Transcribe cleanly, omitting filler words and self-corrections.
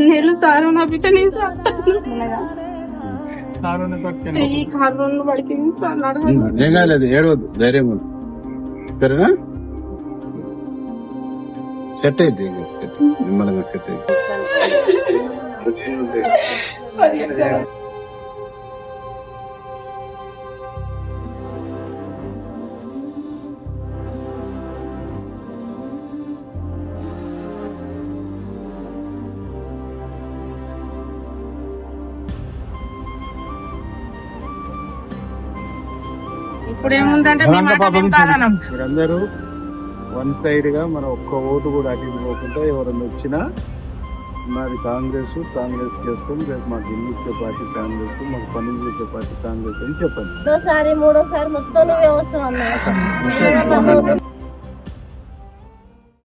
నెల్లు తారు నా బిడ్డ ఈ కారు పడికి ఏం కాలేదు, ఏడవద్దు, ధైర్యం ఉంది. సరేనా? సెట్ అయితే సెట్ నిమ్మలంగా సెట్ అయితే ఇప్పుడు ఏముందంటే మీరందరూ వన్ సైడ్ గా మన ఒక్క ఓటు కూడా అటు పోకుండా ఎవరైనా వచ్చినా మాది కాంగ్రెస్ చేస్తాం, రేపు మాకు ఇల్లు ఇచ్చే పార్టీ కాంగ్రెస్, మాకు పనులు ఇచ్చే పార్టీ కాంగ్రెస్ అని చెప్పండి. మూడోసారి మొత్తం వ్యవస్థ